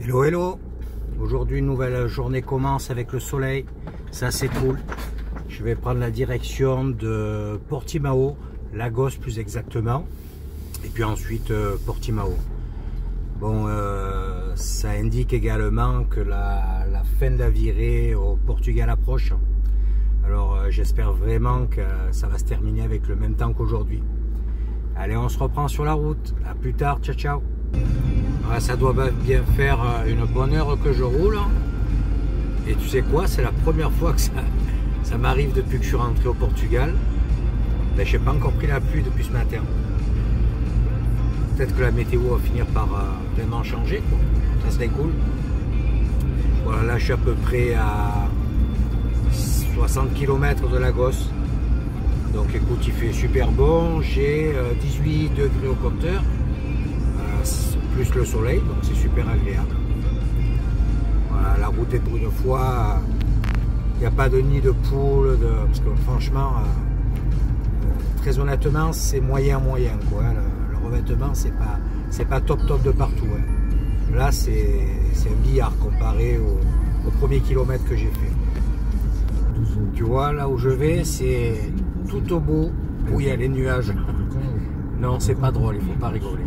Hello hello. Aujourd'hui une nouvelle journée commence avec le soleil, ça c'est cool. Je vais prendre la direction de Portimao, Lagos plus exactement, et puis ensuite Portimao. Bon, ça indique également que la fin de la virée au Portugal approche. Alors j'espère vraiment que ça va se terminer avec le même temps qu'aujourd'hui. Allez, on se reprend sur la route. À plus tard, ciao ciao. Ah, ça doit bien faire une bonne heure que je roule. Et tu sais quoi, c'est la première fois que ça m'arrive depuis que je suis rentré au Portugal. Ben, je n'ai pas encore pris la pluie depuis ce matin. Peut-être que la météo va finir par tellement changer, quoi. Ça serait cool. Voilà, là je suis à peu près à 60 km de Lagos. Donc écoute, il fait super bon. J'ai 18 degrés au compteur. Plus le soleil, donc c'est super agréable. Voilà, la route est pour une fois, il n'y a pas de nid de poule, parce que franchement, très honnêtement, c'est moyen quoi. Le revêtement, c'est pas top de partout. Hein. Là, c'est un billard comparé au premier kilomètre que j'ai fait. Tu vois, là où je vais, c'est tout au bout où il y a les nuages. Non, c'est pas drôle, il faut pas rigoler.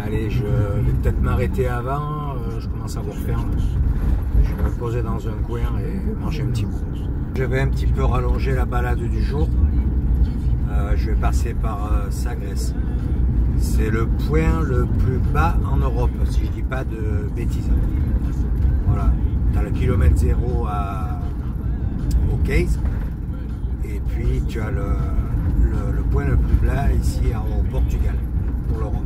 Allez, je vais peut-être m'arrêter avant, je commence à avoir faim. Je vais me poser dans un coin et manger un petit bout. Je vais un petit peu rallonger la balade du jour. Je vais passer par Sagres. C'est le point le plus bas en Europe, si je dis pas de bêtises. Voilà, tu as le kilomètre 0 au Case. Et puis tu as le point le plus bas ici au Portugal, pour l'Europe.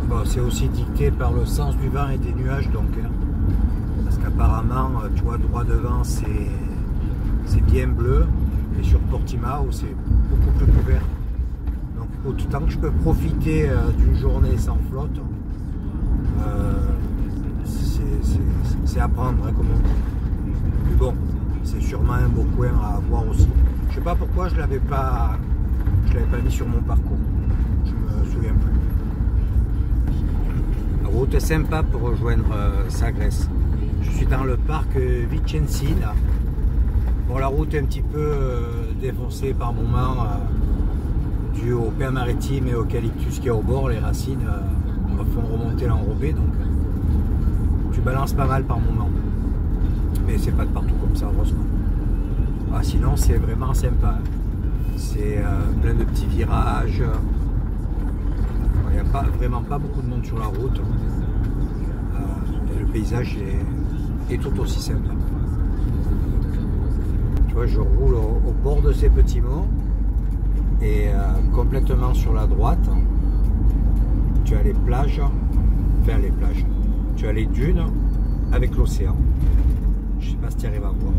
Bon, c'est aussi dicté par le sens du vent et des nuages, donc, hein, parce qu'apparemment, tu vois, droit devant, c'est bien bleu, et sur Portimao, c'est beaucoup plus couvert. Donc, autant que je peux profiter d'une journée sans flotte, c'est à prendre, hein, comme on dit. Mais bon, c'est sûrement un beau coin à voir aussi. Je sais pas pourquoi je l'avais pas mis sur mon parcours. Je me souviens plus. La route est sympa pour rejoindre Sagres. Je suis dans le parc Vicence là. Bon, la route est un petit peu défoncée par moments dû au pain maritime et au eucalyptus qui est au bord. Les racines font remonter l'enrobé, donc tu balances pas mal par moments. Mais c'est pas de partout comme ça, heureusement. Ah, sinon c'est vraiment sympa. C'est plein de petits virages. Il n'y a vraiment pas beaucoup de monde sur la route. Et le paysage est tout aussi sympa. Tu vois, je roule au bord de ces petits monts et complètement sur la droite, tu as les plages, enfin les plages, tu as les dunes avec l'océan. Je ne sais pas si tu arrives à voir.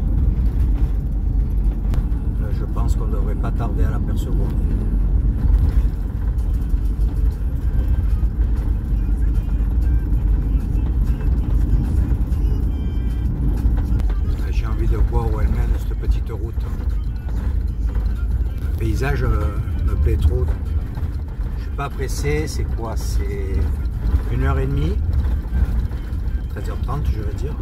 Là, je pense qu'on ne devrait pas tarder à l'apercevoir. J'ai envie de voir où elle mène cette petite route. Le paysage me plaît trop. Je suis pas pressé, c'est quoi? C'est 1h30, 13h30 je veux dire.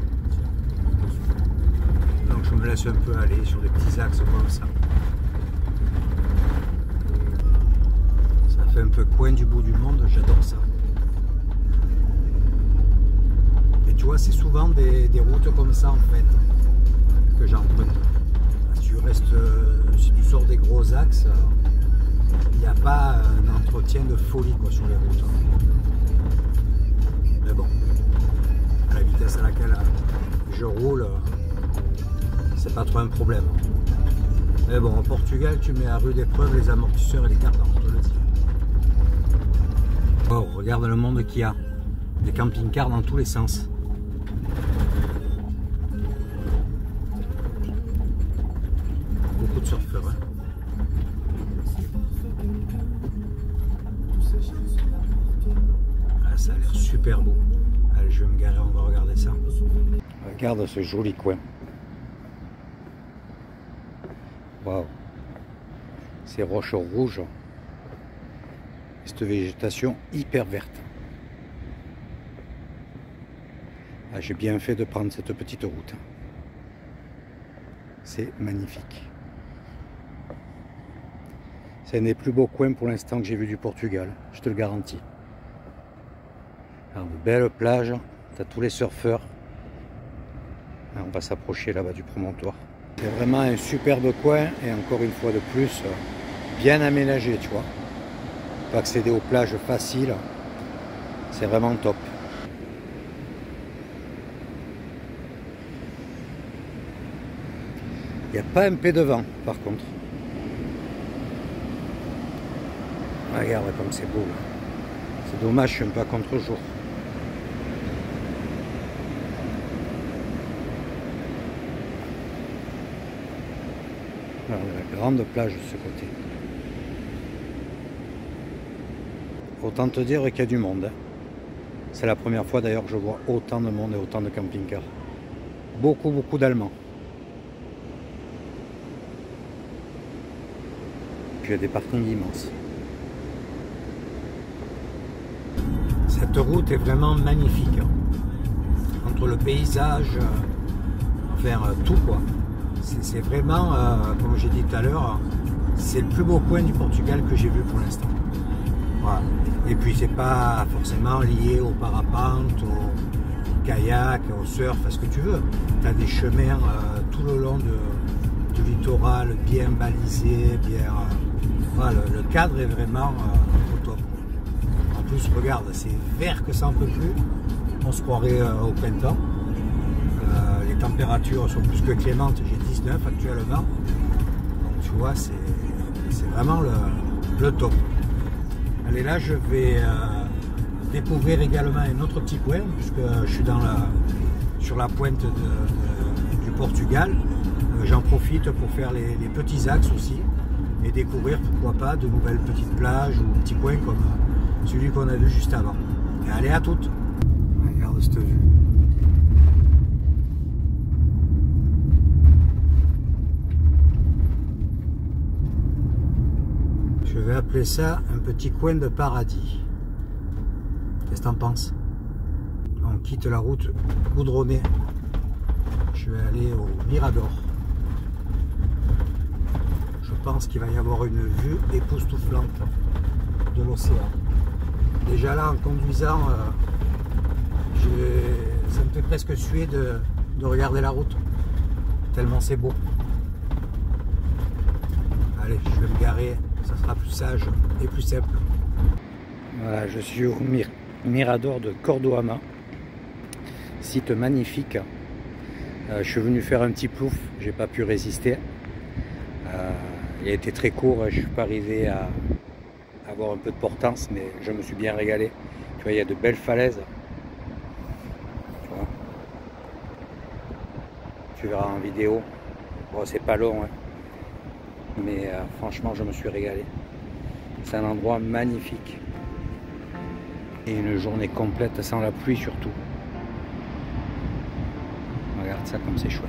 Donc je me laisse un peu aller sur des petits axes comme ça. Ça fait un peu coin du bout du monde, j'adore ça. Et tu vois, c'est souvent des routes comme ça en fait que j'emprunte. Si tu sors des gros axes, il n'y a pas un entretien de folie quoi, sur les routes. Mais bon, à la vitesse à laquelle je roule, c'est pas trop un problème. Mais bon, au Portugal, tu mets à rude épreuve les amortisseurs et les cardans, je te le dis. Oh, regarde le monde qu'il y a. Des camping-cars dans tous les sens. Beaucoup de surfeurs. Hein. Ah, ça a l'air super beau. Allez, je vais me garer, on va regarder ça. Regarde ce joli coin. Waouh, ces roches rouges, cette végétation hyper verte. Ah, j'ai bien fait de prendre cette petite route. C'est magnifique. C'est un des plus beaux coins pour l'instant que j'ai vu du Portugal, je te le garantis. Alors, de belles plages, tu as tous les surfeurs. Alors, on va s'approcher là-bas du promontoire. C'est vraiment un superbe coin et encore une fois de plus, bien aménagé, tu vois. On peut accéder aux plages faciles. C'est vraiment top. Il n'y a pas un peu de vent par contre. Regarde comme c'est beau là. C'est dommage, je suis un peu à contre-jour. Alors, la grande plage de ce côté. Autant te dire qu'il y a du monde. C'est la première fois d'ailleurs que je vois autant de monde et autant de camping-cars. Beaucoup d'Allemands. Puis il y a des parkings immenses. Cette route est vraiment magnifique. Entre le paysage, enfin tout quoi. C'est vraiment, comme j'ai dit tout à l'heure, c'est le plus beau coin du Portugal que j'ai vu pour l'instant. Voilà. Et puis c'est pas forcément lié au parapente, au kayak, au surf, à ce que tu veux. Tu as des chemins tout le long du littoral, bien balisés, bien. Voilà, le cadre est vraiment au top. En plus, regarde, c'est vert que ça en peut plus. On se croirait au printemps. Les températures sont plus que clémentes. J'ai 19 actuellement. Donc tu vois, c'est vraiment le top. Allez, là, je vais découvrir également un autre petit coin, puisque je suis sur la pointe du Portugal. J'en profite pour faire les petits axes aussi et découvrir, pourquoi pas, de nouvelles petites plages ou petits coins comme celui qu'on a vu juste avant. Et allez, à toutes. Regarde cette vue. Je vais appeler ça un petit coin de paradis. Qu'est-ce que t'en penses? On quitte la route goudronnée. Je vais aller au Mirador. Je pense qu'il va y avoir une vue époustouflante de l'océan. Déjà là, en conduisant, ça me fait presque suer de regarder la route. Tellement c'est beau. Allez, je vais me garer. Ça sera plus sage et plus simple. Voilà, je suis au Mirador de Cordoama. Site magnifique. Je suis venu faire un petit plouf, j'ai pas pu résister. Il a été très court, je suis pas arrivé à avoir un peu de portance, mais je me suis bien régalé. Tu vois, il y a de belles falaises. Tu vois. Tu verras en vidéo. Bon, c'est pas long, hein. Mais franchement, je me suis régalé. C'est un endroit magnifique. Et une journée complète sans la pluie surtout. Regarde ça comme c'est chouette.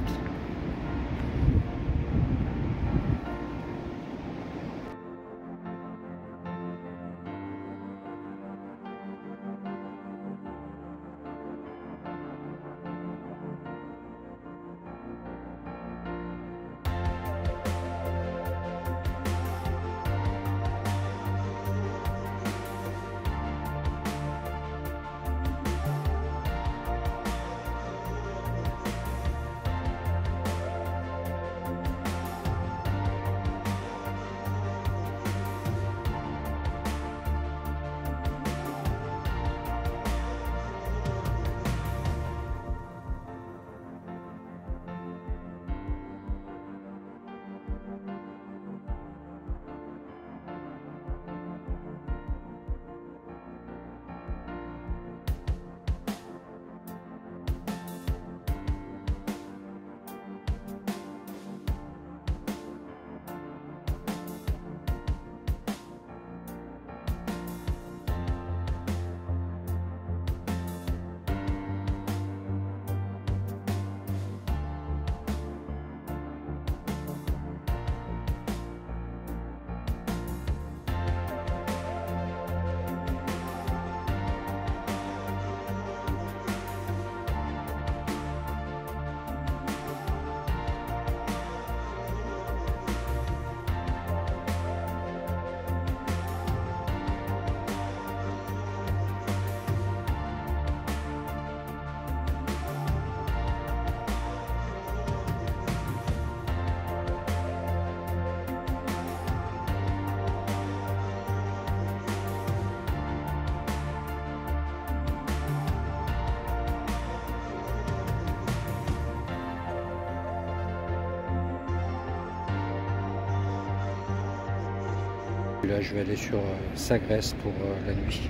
Là, je vais aller sur Sagresse pour la nuit.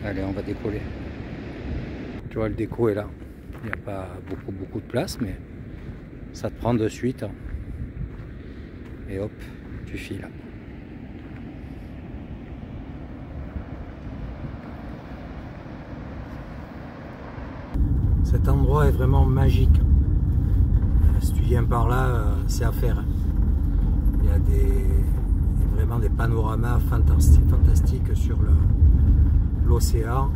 Allez, on va décoller. Tu vois, le déco est là. Il n'y a pas beaucoup de place, mais ça te prend de suite. Et hop, tu files. Cet endroit est vraiment magique. Si tu viens par là, c'est à faire. Il y a vraiment des panoramas fantastiques sur l'océan,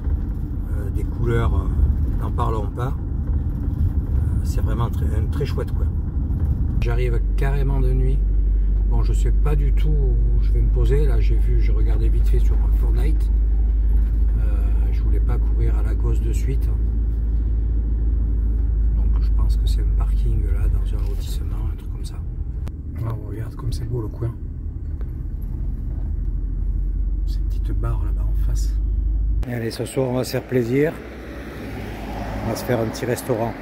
des couleurs, n'en parlons pas. C'est vraiment un très chouette coin. J'arrive carrément de nuit. Bon, je sais pas du tout où je vais me poser. Là, je regardais vite fait sur Fortnite. Je voulais pas courir à la gosse de suite. Donc, je pense que c'est un parking là, dans un lotissement, un truc comme ça. Oh, regarde comme c'est beau le coin. Ces petites barres là-bas en face. Et allez, ce soir, on va se faire plaisir. On va se faire un petit restaurant.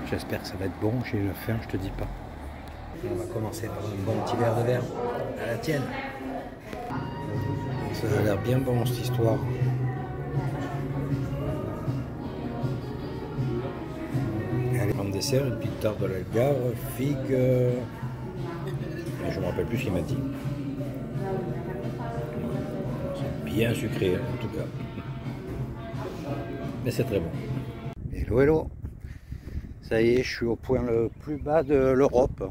J'espère que ça va être bon, j'ai une faim, je te dis pas. On va commencer par un bon petit verre de verre à la tienne. Ça a l'air bien bon cette histoire. Allez, en dessert, une petite tarte de l'Algarve, figue. Je me rappelle plus ce qu'il m'a dit. C'est bien sucré en tout cas. Mais c'est très bon. Hello, hello. Ça y est, je suis au point le plus bas de l'Europe.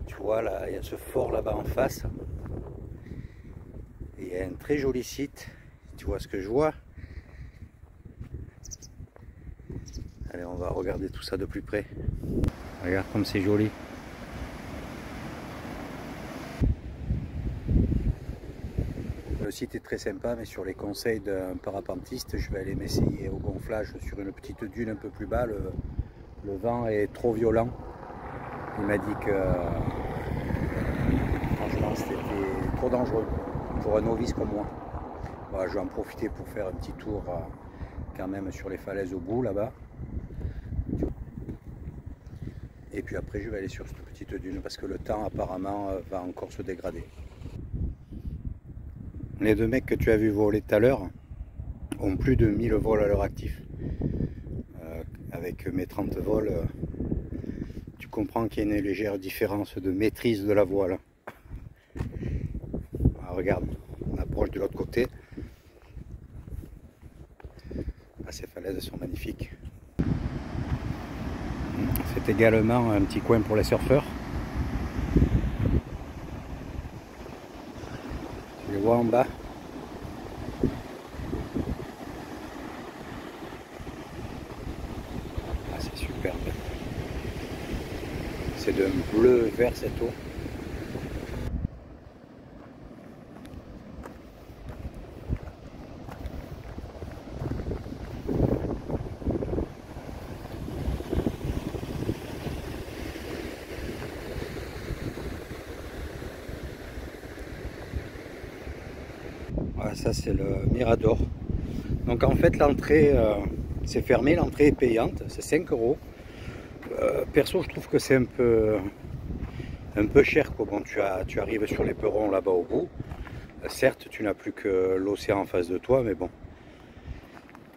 Tu vois, là, il y a ce fort là-bas en face. Et il y a un très joli site. Tu vois ce que je vois? Allez, on va regarder tout ça de plus près. Regarde comme c'est joli. Le site est très sympa, mais sur les conseils d'un parapentiste, je vais aller m'essayer au gonflage sur une petite dune un peu plus bas. Le vent est trop violent. Il m'a dit que franchement c'était trop dangereux pour un novice comme moi. Voilà, je vais en profiter pour faire un petit tour quand même sur les falaises au bout là-bas. Et puis après je vais aller sur cette petite dune parce que le temps apparemment va encore se dégrader. Les deux mecs que tu as vu voler tout à l'heure ont plus de 1000 vols à leur actif. Avec mes 30 vols, tu comprends qu'il y a une légère différence de maîtrise de la voile. Ah, regarde, on approche de l'autre côté. Ah, ces falaises sont magnifiques. C'est également un petit coin pour les surfeurs. Tu les vois en bas. Ah, c'est superbe. C'est d'un bleu vert cette eau. Voilà, ça c'est le Mirador. Donc en fait l'entrée c'est fermé, l'entrée est payante, c'est 5 €. Perso je trouve que c'est un peu cher quoi. Bon, tu arrives sur les perrons là-bas au bout. Certes tu n'as plus que l'océan en face de toi, mais bon,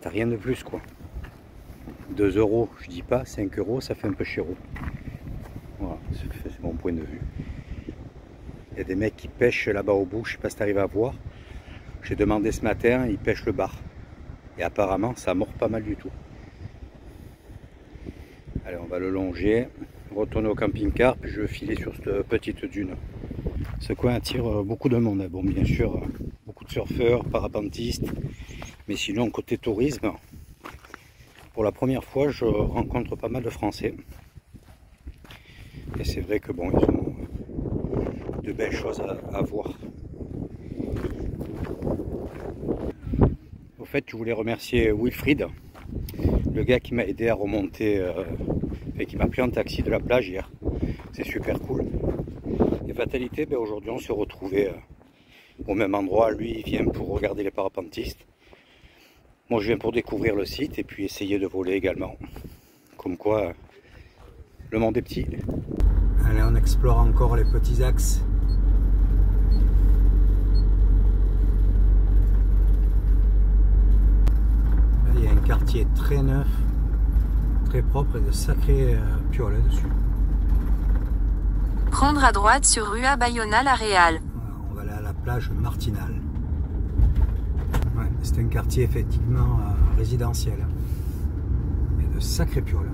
t'as rien de plus quoi. 2 € je dis pas, 5 € ça fait un peu cher. Voilà, c'est mon point de vue. Il y a des mecs qui pêchent là-bas au bout, je sais pas si tu arrives à voir. J'ai demandé ce matin, ils pêchent le bar. Et apparemment, ça mord pas mal du tout. Allez, on va le longer, retourner au camping-car, puis je vais filer sur cette petite dune. Ce coin attire beaucoup de monde. Bon, bien sûr, beaucoup de surfeurs, parapentistes. Mais sinon, côté tourisme, pour la première fois, je rencontre pas mal de Français. Et c'est vrai que bon, ils ont de belles choses à voir. Au fait, je voulais remercier Wilfried, le gars qui m'a aidé à remonter, et qui m'a pris en taxi de la plage hier. C'est super cool. Et fatalité, ben aujourd'hui on s'est retrouvés au même endroit. Lui, il vient pour regarder les parapentistes. Moi, je viens pour découvrir le site et puis essayer de voler également. Comme quoi, le monde est petit. Allez, on explore encore les petits axes. Là, il y a un quartier très neuf, très propre et de sacrés piolets dessus. Prendre à droite sur Rua Bayona-La-Réal. Voilà, on va aller à la plage Martinal. Ouais, c'est un quartier effectivement résidentiel. Et de sacrés piolets.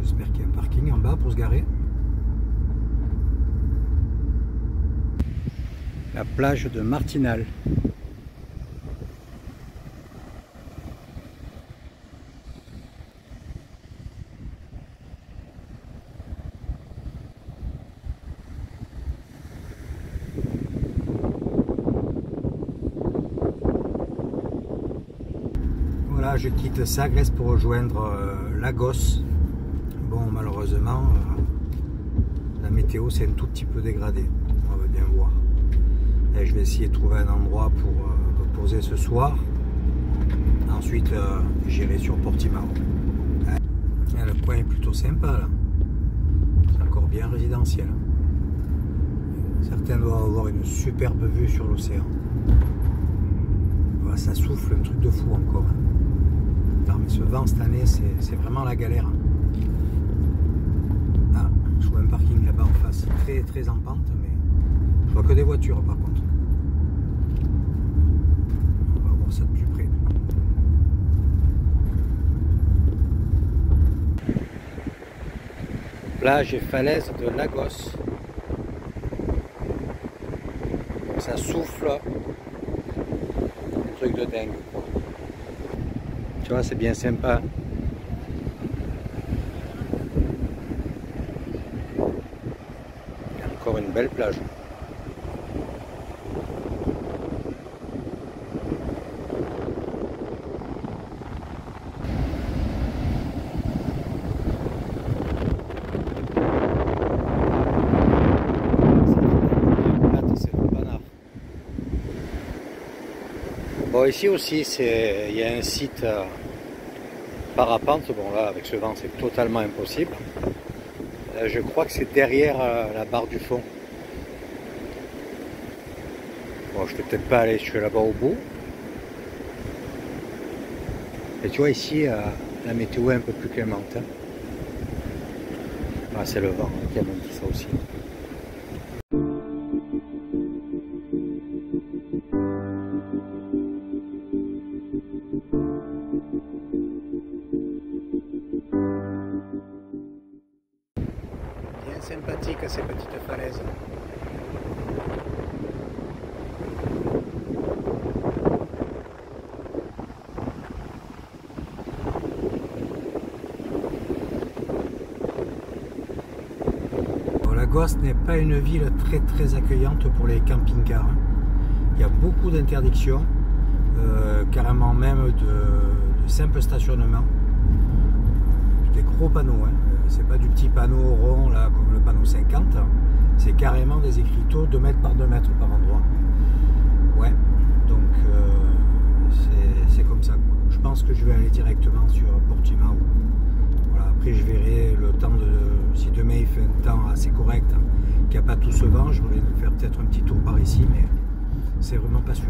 J'espère qu'il y a un parking en bas pour se garer. La plage de Martinal. Voilà, je quitte Sagres pour rejoindre Lagos. Bon, malheureusement, la météo s'est un tout petit peu dégradée. On va bien voir. Et je vais essayer de trouver un endroit pour me poser ce soir. Ensuite, j'irai sur Portimao. Et le coin est plutôt sympa là. C'est encore bien résidentiel. Certains doivent avoir une superbe vue sur l'océan. Voilà, ça souffle un truc de fou encore. Non, mais ce vent cette année, c'est vraiment la galère. Ah, je vois un parking là-bas en face, très très en pente, mais je vois que des voitures par contre. On va voir ça de plus près. Plage et falaise de Lagos. Ça souffle. Un truc de dingue. Tu vois, c'est bien sympa. Il y a encore une belle plage. Bon, ici aussi, il y a un site parapente. Bon, là, avec ce vent, c'est totalement impossible. Je crois que c'est derrière la barre du fond. Bon, je ne vais peut-être pas aller, je suis là-bas au bout. Et tu vois, ici, la météo est un peu plus clémente. Hein. Ah, c'est le vent qui amène tout ça aussi. Bien sympathique ces petites falaises. Bon, Lagos n'est pas une ville très accueillante pour les camping-cars. Hein. Il y a beaucoup d'interdictions, carrément même de simple stationnement. Des gros panneaux, hein. C'est pas du petit panneau rond là comme le panneau 50, c'est carrément des écriteaux 2 mètres par 2 mètres par endroit. Ouais, donc c'est comme ça quoi. Je pense que je vais aller directement sur Portimao. Voilà, après je verrai le temps de. Si demain il fait un temps assez correct, qu'il n'y a pas tout ce vent, je vais faire peut-être un petit tour par ici, mais c'est vraiment pas sûr.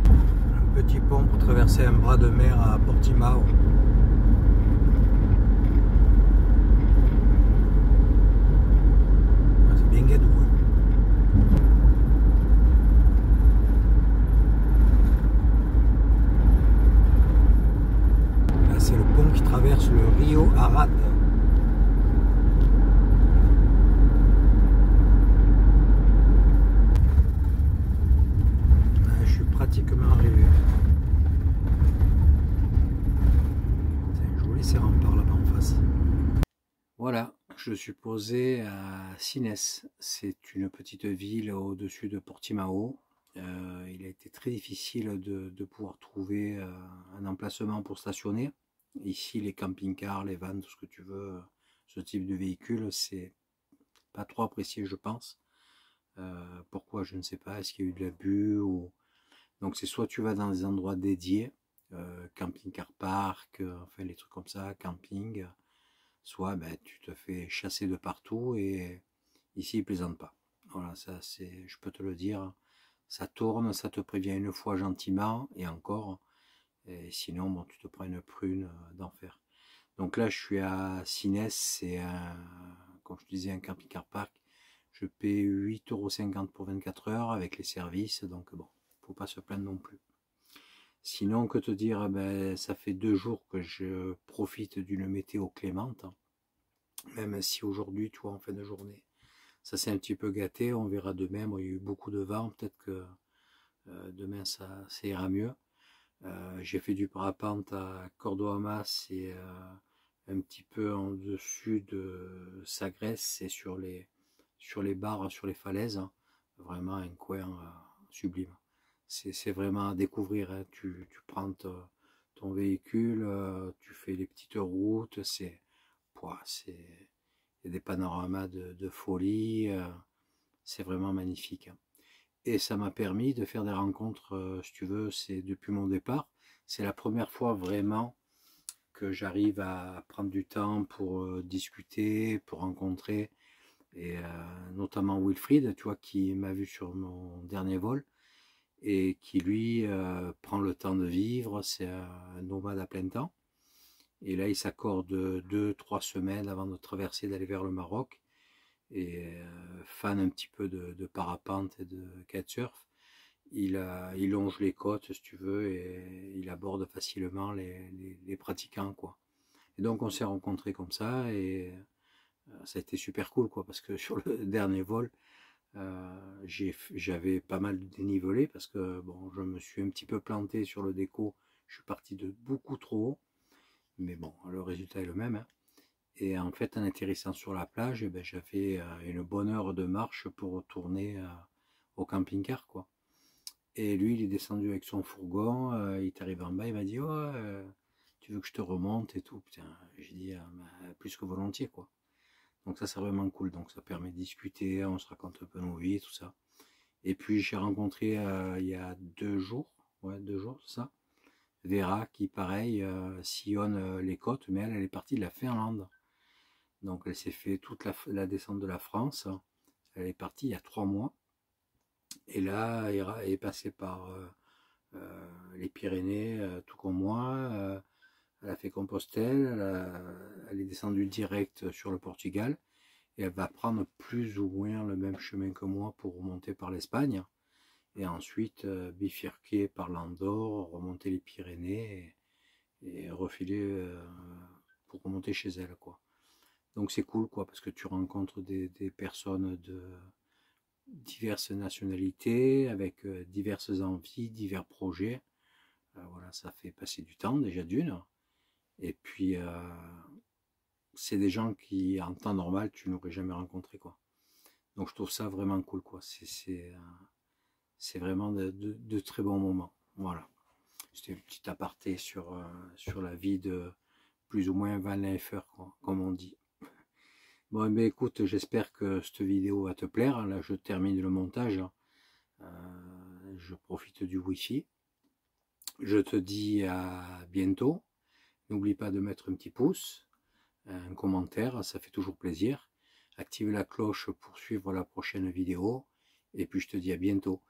Un petit pont pour traverser un bras de mer à Portimao. Gadou. Là, c'est le pont qui traverse le Rio Arad. Là, je suis pratiquement arrivé. C'est un joli ces remparts là-bas en face. Voilà. Je suis posé à Sines, c'est une petite ville au-dessus de Portimao. Il a été très difficile de pouvoir trouver un emplacement pour stationner. Ici, les camping-cars, les vannes, tout ce que tu veux, ce type de véhicule, c'est pas trop apprécié, je pense. Pourquoi, je ne sais pas. Est-ce qu'il y a eu de l'abus ou... Donc, c'est soit tu vas dans des endroits dédiés, camping-car park, enfin les trucs comme ça, camping, soit ben, tu te fais chasser de partout et ici ils plaisantent pas. Voilà, ça c'est, je peux te le dire, ça tourne, ça te prévient une fois gentiment et encore, et sinon bon, tu te prends une prune d'enfer. Donc là je suis à Sines, c'est un, comme je te disais, un camping-car park. Je paie 8,50 € pour 24 heures avec les services, donc bon, faut pas se plaindre non plus. Sinon, que te dire, ben, ça fait 2 jours que je profite d'une météo clémente, même si aujourd'hui, tu vois, en fin de journée, ça s'est un petit peu gâté, on verra demain. Bon, il y a eu beaucoup de vent, peut-être que demain ça ira mieux. J'ai fait du parapente à Cordoamas, c'est un petit peu en dessus de Sagres, c'est sur les barres, sur les falaises, hein. Vraiment un coin sublime. C'est vraiment à découvrir, hein. Tu prends ton véhicule, tu fais les petites routes, il y a des panoramas de folie, c'est vraiment magnifique, hein. Et ça m'a permis de faire des rencontres, si tu veux, c'est depuis mon départ. C'est la première fois vraiment que j'arrive à prendre du temps pour discuter, pour rencontrer, et notamment Wilfried, tu vois, qui m'a vu sur mon dernier vol, et qui lui prend le temps de vivre, c'est un nomade à plein temps. Et là, il s'accorde 2-3 semaines avant de traverser, d'aller vers le Maroc. Et fan un petit peu de parapente et de kitesurf, il longe les côtes, si tu veux, et il aborde facilement les pratiquants, quoi. Et donc on s'est rencontrés comme ça, et ça a été super cool, quoi, parce que sur le dernier vol, j'avais pas mal de dénivelé, parce que bon, je me suis un petit peu planté sur le déco, je suis parti de beaucoup trop haut, mais bon, le résultat est le même, hein. Et en fait, en atterrissant sur la plage, eh ben, j'avais une bonne heure de marche pour retourner au camping-car, quoi. Et lui, il est descendu avec son fourgon, il est arrivé en bas, il m'a dit, oh, tu veux que je te remonte et tout. Putain, j'ai dit, plus que volontiers, quoi. Donc ça, c'est vraiment cool. Donc ça permet de discuter, on se raconte un peu nos vies, tout ça. Et puis j'ai rencontré il y a 2 jours, ouais, 2 jours, c'est ça, Vera, qui pareil sillonne les côtes, mais elle est partie de la Finlande. Donc elle s'est fait toute la descente de la France. Elle est partie il y a 3 mois. Et là, elle est passée par les Pyrénées, tout comme moi. Elle a fait Compostelle. Elle est descendue direct sur le Portugal. Et elle va prendre plus ou moins le même chemin que moi pour remonter par l'Espagne. Et ensuite bifurquer par l'Andorre, remonter les Pyrénées et refiler pour remonter chez elle, quoi. Donc c'est cool, quoi, parce que tu rencontres des personnes de diverses nationalités, avec diverses envies, divers projets. Voilà, ça fait passer du temps déjà d'une. Et puis c'est des gens qui en temps normal tu n'aurais jamais rencontré, quoi. Donc je trouve ça vraiment cool, quoi. C'est vraiment de très bons moments. Voilà. C'était une petite aparté sur la vie de plus ou moins van lifer, quoi, comme on dit. Bon, ben écoute, j'espère que cette vidéo va te plaire. Là, je termine le montage. Je profite du Wi-Fi. Je te dis à bientôt. N'oublie pas de mettre un petit pouce, un commentaire, ça fait toujours plaisir. Active la cloche pour suivre la prochaine vidéo. Et puis je te dis à bientôt.